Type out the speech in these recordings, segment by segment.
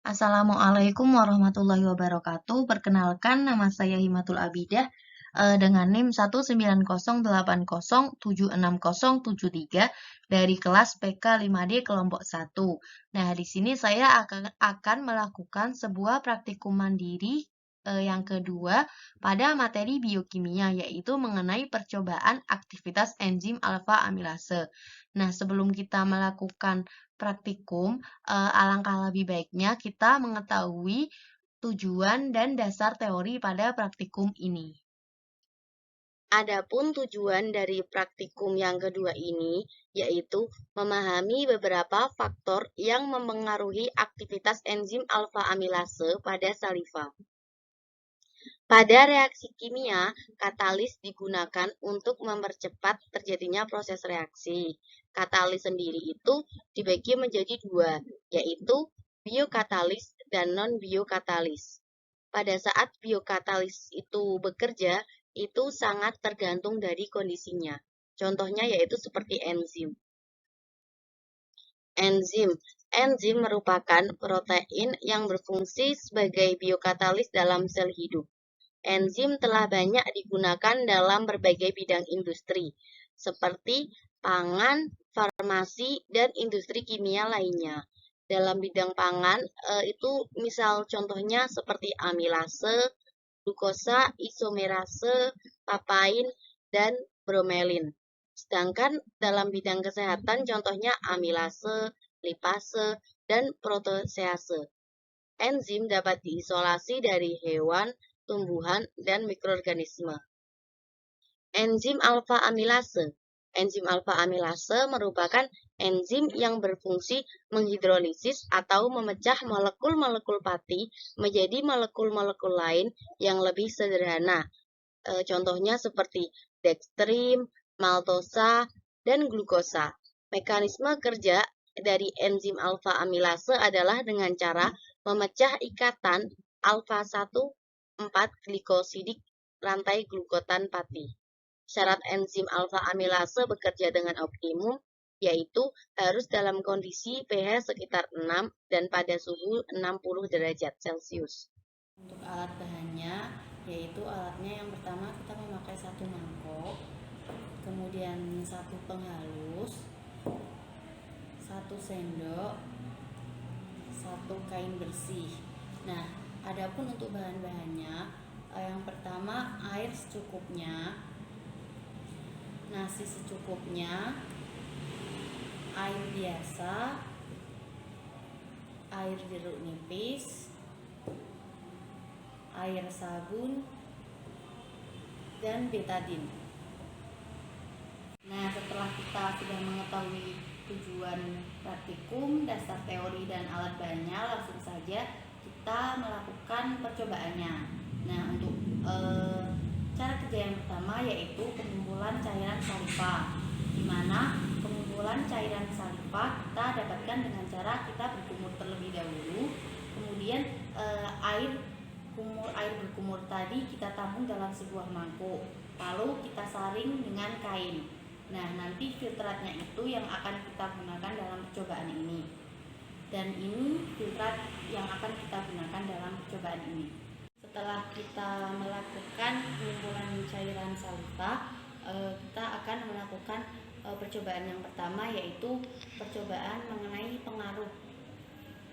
Assalamualaikum warahmatullahi wabarakatuh. Perkenalkan, nama saya Himatul Abidah dengan NIM 19080760073 dari kelas PK 5D kelompok 1. Nah, di sini saya akan melakukan sebuah praktikum mandiri yang kedua pada materi biokimia, yaitu mengenai percobaan aktivitas enzim alfa amilase. Nah, sebelum kita melakukan praktikum, alangkah lebih baiknya kita mengetahui tujuan dan dasar teori pada praktikum ini. Adapun tujuan dari praktikum yang kedua ini yaitu memahami beberapa faktor yang memengaruhi aktivitas enzim alfa amilase pada saliva. Pada reaksi kimia, katalis digunakan untuk mempercepat terjadinya proses reaksi. Katalis sendiri itu dibagi menjadi dua, yaitu biokatalis dan non-biokatalis. Pada saat biokatalis itu bekerja, itu sangat tergantung dari kondisinya. Contohnya yaitu seperti enzim. Enzim merupakan protein yang berfungsi sebagai biokatalis dalam sel hidup. Enzim telah banyak digunakan dalam berbagai bidang industri, seperti pangan, farmasi, dan industri kimia lainnya. Dalam bidang pangan, itu misal contohnya seperti amilase, glukosa, isomerase, papain, dan bromelin. Sedangkan dalam bidang kesehatan contohnya amilase, lipase, dan protease. Enzim dapat diisolasi dari hewan, tumbuhan, dan mikroorganisme. Enzim alfa amilase. Enzim alfa amilase merupakan enzim yang berfungsi menghidrolisis atau memecah molekul-molekul pati menjadi molekul-molekul lain yang lebih sederhana. Contohnya seperti dextrin, maltosa, dan glukosa. Mekanisme kerja dari enzim alfa amilase adalah dengan cara memecah ikatan alfa-1,4 glikosidik rantai glukotan pati. Syarat enzim alfa amilase bekerja dengan optimum, yaitu harus dalam kondisi pH sekitar 6 dan pada suhu 60 derajat Celcius. Untuk alat bahannya, yaitu alatnya yang pertama kita memakai 1 mangkok, kemudian 1 penghalus, 1 sendok, 1 kain bersih. Nah, adapun untuk bahan-bahannya, yang pertama air secukupnya, nasi secukupnya, air biasa, air jeruk nipis, air sabun, dan betadin. Nah, setelah kita sudah mengetahui tujuan praktikum, dasar teori, dan alat bahannya, langsung saja kita melakukan percobaannya. Nah, untuk cara kerja yang pertama yaitu pengumpulan cairan saliva, di mana pengumpulan cairan saliva kita dapatkan dengan cara kita berkumur terlebih dahulu, kemudian air berkumur tadi kita tampung dalam sebuah mangkuk, lalu kita saring dengan kain. Nah, nanti filtratnya itu yang akan kita gunakan dalam percobaan ini. Dan ini filtrat yang akan kita gunakan dalam percobaan ini. Setelah kita melakukan pengumpulan cairan saliva, kita akan melakukan percobaan yang pertama, yaitu percobaan mengenai pengaruh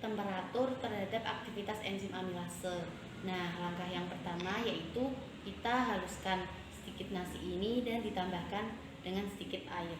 temperatur terhadap aktivitas enzim amilase. Nah, langkah yang pertama yaitu kita haluskan sedikit nasi ini dan ditambahkan dengan sedikit air.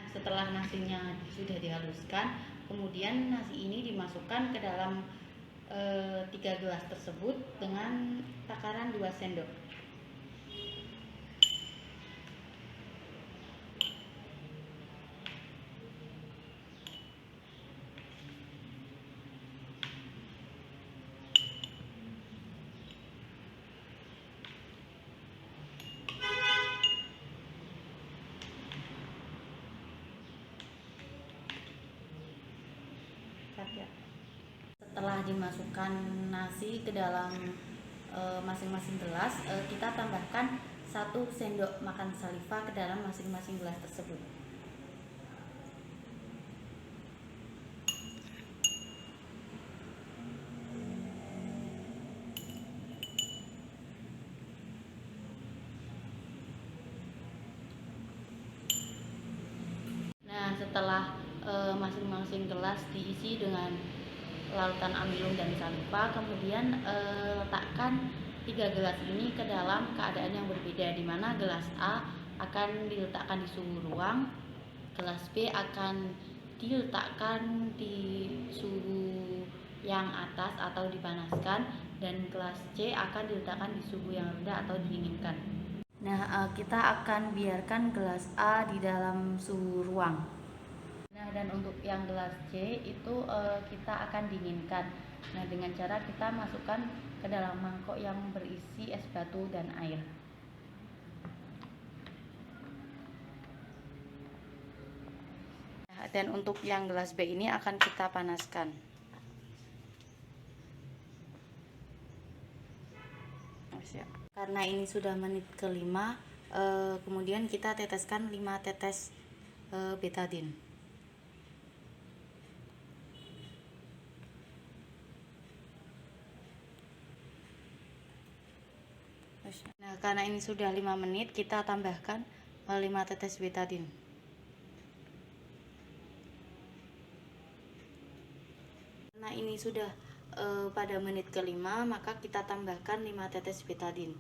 Setelah nasinya sudah dihaluskan, kemudian nasi ini dimasukkan ke dalam 3 gelas tersebut dengan takaran 2 sendok. Setelah dimasukkan nasi ke dalam masing-masing gelas, kita tambahkan 1 sendok makan saliva ke dalam masing-masing gelas tersebut. Nah, setelah masing-masing gelas diisi dengan larutan amilum dan saliva, kemudian letakkan 3 gelas ini ke dalam keadaan yang berbeda, di mana gelas A akan diletakkan di suhu ruang, gelas B akan diletakkan di suhu yang atas atau dipanaskan, dan gelas C akan diletakkan di suhu yang rendah atau didinginkan. Nah, kita akan biarkan gelas A di dalam suhu ruang. Nah, dan untuk yang gelas C itu kita akan dinginkan. Nah, dengan cara kita masukkan ke dalam mangkok yang berisi es batu dan air. Nah, dan untuk yang gelas B ini akan kita panaskan. Karena ini sudah menit ke-5, kemudian kita teteskan 5 tetes betadine. Nah, karena ini sudah 5 menit, kita tambahkan 5 tetes betadine. Karena ini sudah pada menit ke-5, maka kita tambahkan 5 tetes betadine.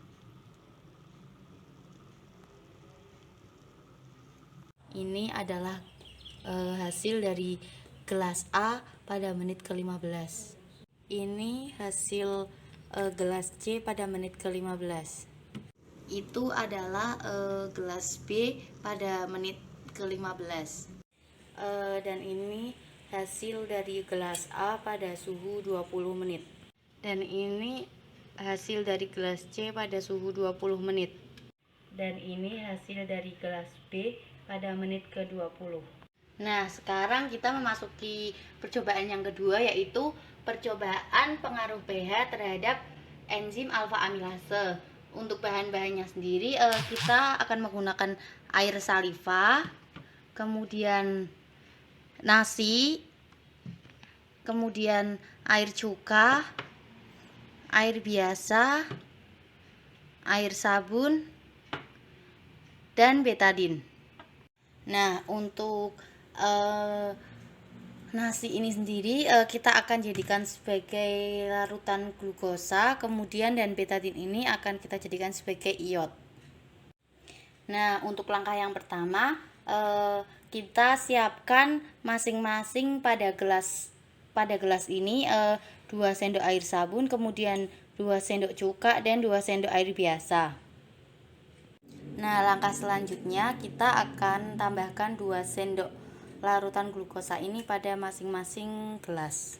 Ini adalah hasil dari gelas A pada menit ke-15. Ini hasil gelas C pada menit ke-15. Itu adalah gelas B pada menit ke-15. Dan ini hasil dari gelas A pada suhu 20 menit. Dan ini hasil dari gelas C pada suhu 20 menit. Dan ini hasil dari gelas B pada menit ke-20. Nah, sekarang kita memasuki percobaan yang kedua, yaitu percobaan pengaruh pH terhadap enzim alfa amilase. Untuk bahan-bahannya sendiri, kita akan menggunakan air saliva, kemudian nasi, kemudian air cuka, air biasa, air sabun, dan betadine. Nah, untuk nasi ini sendiri kita akan jadikan sebagai larutan glukosa, kemudian dan betadine ini akan kita jadikan sebagai iod. Nah, untuk langkah yang pertama, kita siapkan masing-masing pada gelas ini 2 sendok air sabun, kemudian 2 sendok cuka, dan 2 sendok air biasa. Nah, langkah selanjutnya kita akan tambahkan 2 sendok larutan glukosa ini pada masing-masing gelas.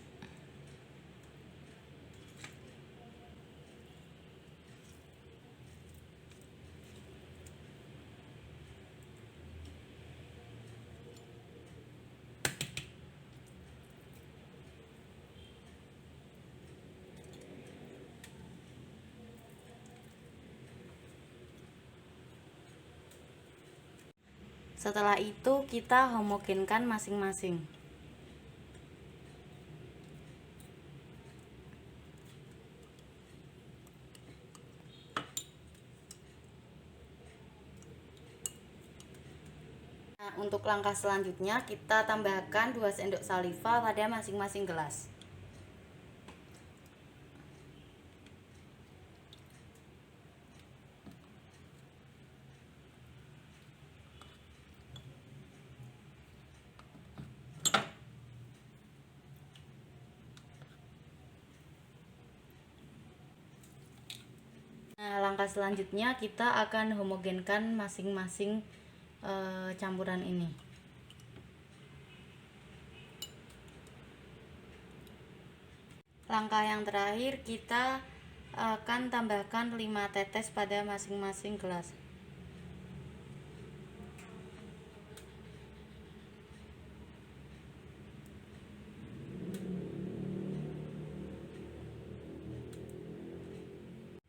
Setelah itu kita homogenkan masing-masing. Nah, untuk langkah selanjutnya kita tambahkan 2 sendok saliva pada masing-masing gelas. Nah, langkah selanjutnya kita akan homogenkan masing-masing campuran ini. Langkah yang terakhir kita akan tambahkan 5 tetes pada masing-masing gelas.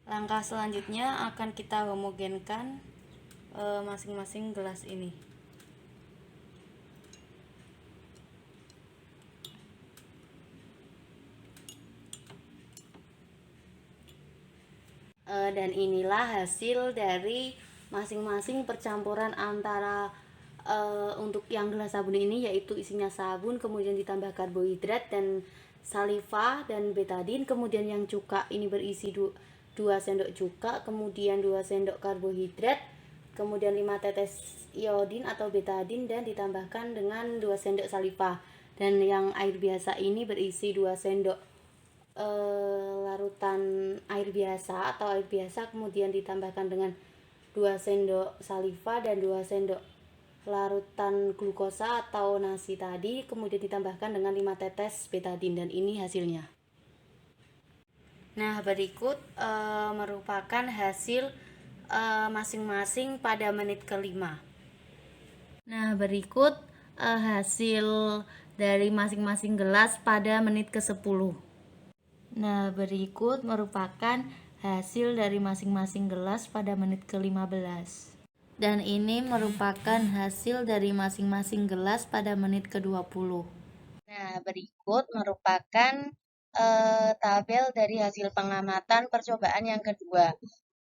Langkah selanjutnya akan kita homogenkan masing-masing gelas ini. Dan inilah hasil dari masing-masing percampuran antara untuk yang gelas sabun ini, yaitu isinya sabun, kemudian ditambah karbohidrat dan saliva dan betadin. Kemudian yang cuka ini berisi 2 sendok cuka, kemudian 2 sendok karbohidrat, kemudian 5 tetes iodin atau betadin, dan ditambahkan dengan 2 sendok saliva. Dan yang air biasa ini berisi 2 sendok larutan air biasa atau air biasa, kemudian ditambahkan dengan 2 sendok saliva dan 2 sendok larutan glukosa atau nasi tadi, kemudian ditambahkan dengan 5 tetes betadin, dan ini hasilnya. Nah, berikut merupakan hasil masing-masing pada menit kelima. Nah, berikut hasil dari masing-masing gelas pada menit ke-10. Nah, berikut merupakan hasil dari masing-masing gelas pada menit ke-15. Dan ini merupakan hasil dari masing-masing gelas pada menit ke-20. Nah, berikut merupakan tabel dari hasil pengamatan percobaan yang kedua.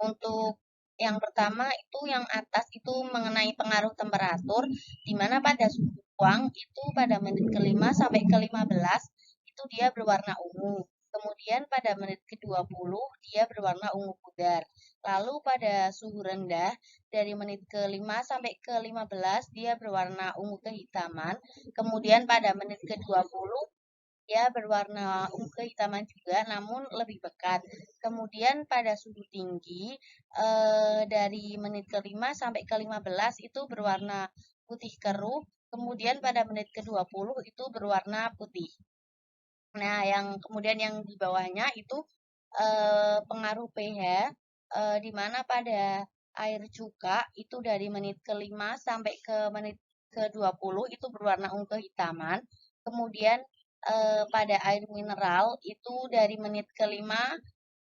Untuk yang pertama itu yang atas itu mengenai pengaruh temperatur, di mana pada suhu ruang itu pada menit ke-5 sampai ke-15 itu dia berwarna ungu. Kemudian pada menit ke-20 dia berwarna ungu pudar. Lalu pada suhu rendah dari menit ke-5 sampai ke-15 dia berwarna ungu kehitaman. Kemudian pada menit ke-20 dia berwarna ungu kehitaman juga, namun lebih pekat. Kemudian pada suhu tinggi dari menit ke-5 sampai ke-15 itu berwarna putih keruh. Kemudian pada menit ke-20 itu berwarna putih. Nah, yang kemudian yang di bawahnya itu pengaruh pH, di mana pada air cuka itu dari menit ke-5 sampai ke menit ke-20 itu berwarna ungu kehitaman. Kemudian pada air mineral itu dari menit ke-5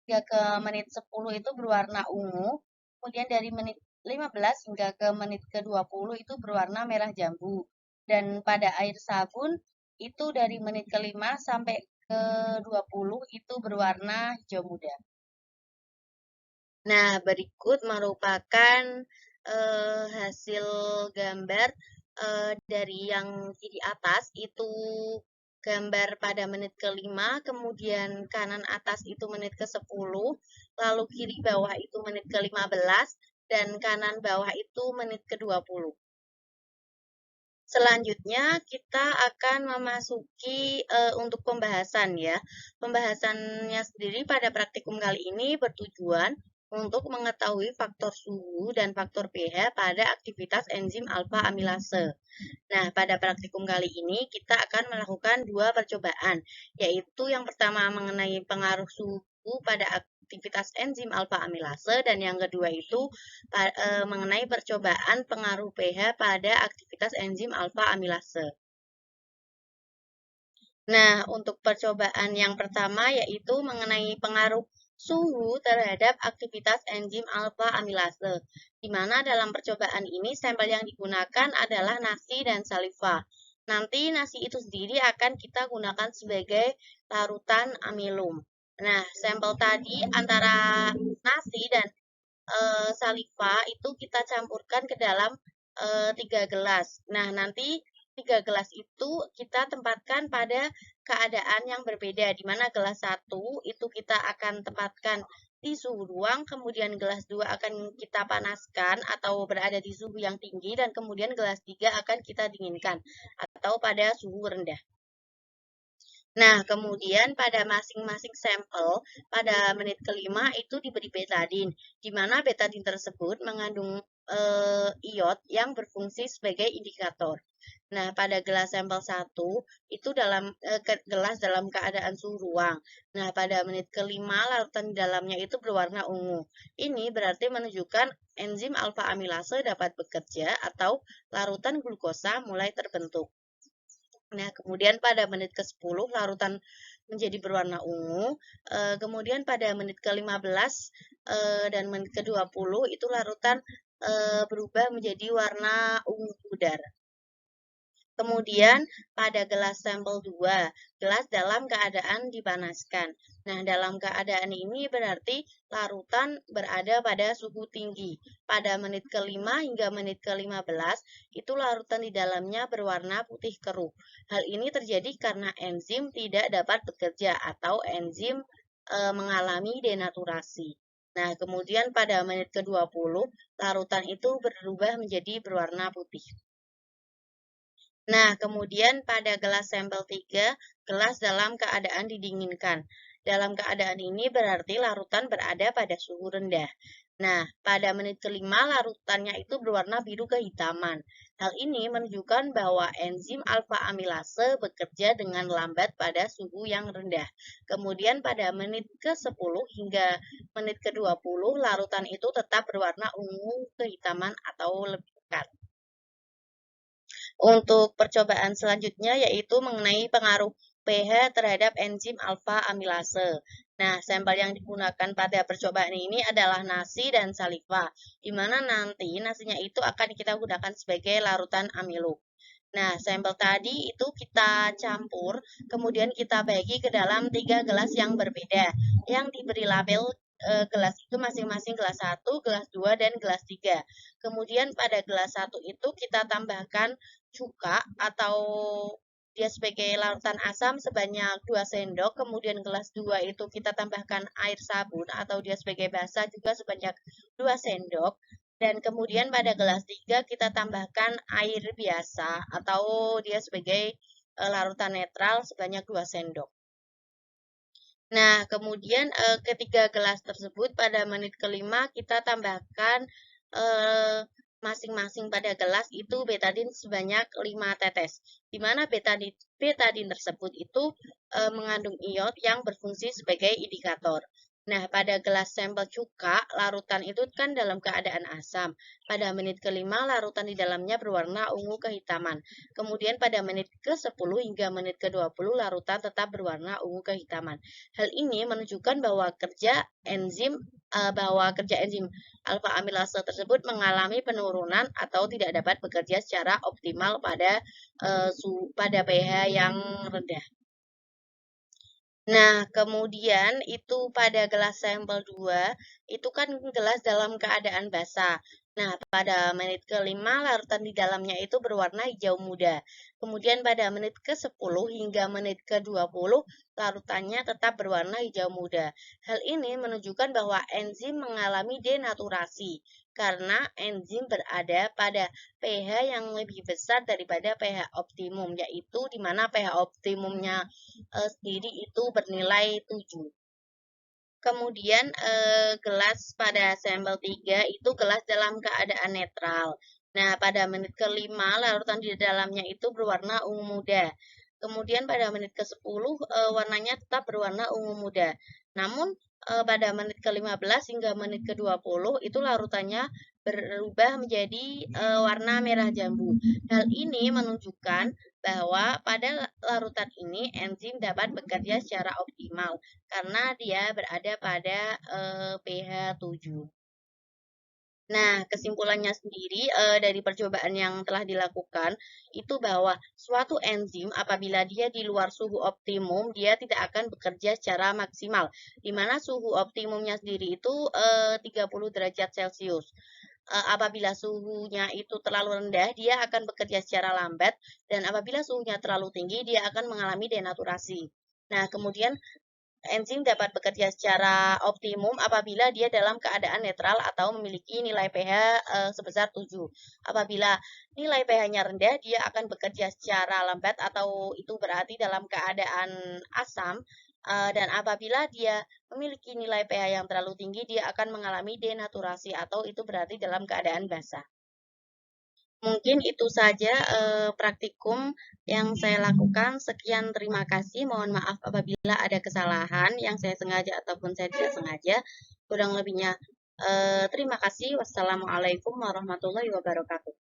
hingga ke menit 10 itu berwarna ungu. Kemudian dari menit 15 hingga ke menit ke-20 itu berwarna merah jambu. Dan pada air sabun itu dari menit ke-5 sampai ke-20 itu berwarna hijau muda. Nah, berikut merupakan hasil gambar dari yang di atas itu gambar pada menit ke-5, kemudian kanan atas itu menit ke-10, lalu kiri bawah itu menit ke-15, dan kanan bawah itu menit ke-20. Selanjutnya kita akan memasuki untuk pembahasan ya. Pembahasannya sendiri pada praktikum kali ini bertujuan untuk mengetahui faktor suhu dan faktor pH pada aktivitas enzim alfa amilase. Nah, pada praktikum kali ini kita akan melakukan 2 percobaan, yaitu yang pertama mengenai pengaruh suhu pada aktivitas enzim alfa amilase, dan yang kedua itu mengenai percobaan pengaruh pH pada aktivitas enzim alfa amilase. Nah, untuk percobaan yang pertama yaitu mengenai pengaruh suhu terhadap aktivitas enzim alfa amilase, di mana dalam percobaan ini sampel yang digunakan adalah nasi dan saliva. Nanti nasi itu sendiri akan kita gunakan sebagai larutan amilum. Nah, sampel tadi antara nasi dan saliva itu kita campurkan ke dalam 3 gelas. Nah, nanti 3 gelas itu kita tempatkan pada keadaan yang berbeda, di mana gelas 1 itu kita akan tempatkan di suhu ruang, kemudian gelas 2 akan kita panaskan atau berada di suhu yang tinggi, dan kemudian gelas 3 akan kita dinginkan atau pada suhu rendah. Nah, kemudian pada masing-masing sampel pada menit ke-5 itu diberi betadin, di mana betadin tersebut mengandung iod yang berfungsi sebagai indikator. Nah, pada gelas sampel 1 itu dalam gelas dalam keadaan suhu ruang. Nah, pada menit ke-5 larutan di dalamnya itu berwarna ungu. Ini berarti menunjukkan enzim alfa amilase dapat bekerja atau larutan glukosa mulai terbentuk. Nah, kemudian pada menit ke-10 larutan menjadi berwarna ungu. Kemudian pada menit ke-15 dan menit ke-20 itu larutan berubah menjadi warna ungu pudar. Kemudian pada gelas sampel 2, gelas dalam keadaan dipanaskan. Nah, dalam keadaan ini berarti larutan berada pada suhu tinggi. Pada menit ke-5 hingga menit ke-15, itu larutan di dalamnya berwarna putih keruh. Hal ini terjadi karena enzim tidak dapat bekerja atau enzim mengalami denaturasi. Nah, kemudian pada menit ke-20, larutan itu berubah menjadi berwarna putih. Nah, kemudian pada gelas sampel 3, gelas dalam keadaan didinginkan. Dalam keadaan ini berarti larutan berada pada suhu rendah. Nah, pada menit ke-5 larutannya itu berwarna biru kehitaman. Hal ini menunjukkan bahwa enzim alfa amilase bekerja dengan lambat pada suhu yang rendah. Kemudian pada menit ke-10 hingga menit ke-20 larutan itu tetap berwarna ungu kehitaman atau lebih pekat. Untuk percobaan selanjutnya yaitu mengenai pengaruh pH terhadap enzim alfa amilase. Nah, sampel yang digunakan pada percobaan ini adalah nasi dan saliva, di mana nanti nasinya itu akan kita gunakan sebagai larutan amilo. Nah, sampel tadi itu kita campur, kemudian kita bagi ke dalam 3 gelas yang berbeda, yang diberi label gelas itu masing-masing gelas 1, gelas 2, dan gelas 3. Kemudian pada gelas 1 itu kita tambahkan cuka atau dia sebagai larutan asam sebanyak 2 sendok, kemudian gelas 2 itu kita tambahkan air sabun atau dia sebagai basa juga sebanyak 2 sendok, dan kemudian pada gelas 3 kita tambahkan air biasa atau dia sebagai larutan netral sebanyak 2 sendok. Nah, kemudian ketiga gelas tersebut pada menit ke-5 kita tambahkan masing-masing pada gelas itu betadin sebanyak 5 tetes. Di mana betadin tersebut itu mengandung iot yang berfungsi sebagai indikator. Nah, pada gelas sampel cuka, larutan itu kan dalam keadaan asam. Pada menit ke-5, larutan di dalamnya berwarna ungu kehitaman. Kemudian pada menit ke-10 hingga menit ke-20, larutan tetap berwarna ungu kehitaman. Hal ini menunjukkan bahwa kerja enzim alfa amilase tersebut mengalami penurunan atau tidak dapat bekerja secara optimal pada pH yang rendah. Nah, kemudian itu pada gelas sampel 2, itu kan gelas dalam keadaan basah. Nah, pada menit ke-5, larutan di dalamnya itu berwarna hijau muda. Kemudian pada menit ke-10 hingga menit ke-20, larutannya tetap berwarna hijau muda. Hal ini menunjukkan bahwa enzim mengalami denaturasi, karena enzim berada pada pH yang lebih besar daripada pH optimum, yaitu di mana pH optimumnya sendiri itu bernilai 7. Kemudian gelas pada sampel 3 itu gelas dalam keadaan netral. Nah, pada menit ke-5 larutan di dalamnya itu berwarna ungu muda. Kemudian pada menit ke-10 warnanya tetap berwarna ungu muda. Namun pada menit ke-15 hingga menit ke-20 itu larutannya berubah menjadi warna merah jambu. Hal ini menunjukkan bahwa pada larutan ini enzim dapat bekerja secara optimal karena dia berada pada pH 7. Nah, kesimpulannya sendiri dari percobaan yang telah dilakukan itu bahwa suatu enzim apabila dia di luar suhu optimum, dia tidak akan bekerja secara maksimal, di mana suhu optimumnya sendiri itu 30 derajat Celcius. Apabila suhunya itu terlalu rendah, dia akan bekerja secara lambat, dan apabila suhunya terlalu tinggi, dia akan mengalami denaturasi. Nah, kemudian enzim dapat bekerja secara optimum apabila dia dalam keadaan netral atau memiliki nilai pH sebesar 7. Apabila nilai pH-nya rendah, dia akan bekerja secara lambat atau itu berarti dalam keadaan asam. Dan apabila dia memiliki nilai pH yang terlalu tinggi, dia akan mengalami denaturasi atau itu berarti dalam keadaan basah. Mungkin itu saja praktikum yang saya lakukan. Sekian, terima kasih. Mohon maaf apabila ada kesalahan yang saya sengaja ataupun saya tidak sengaja. Kurang lebihnya terima kasih. Wassalamualaikum warahmatullahi wabarakatuh.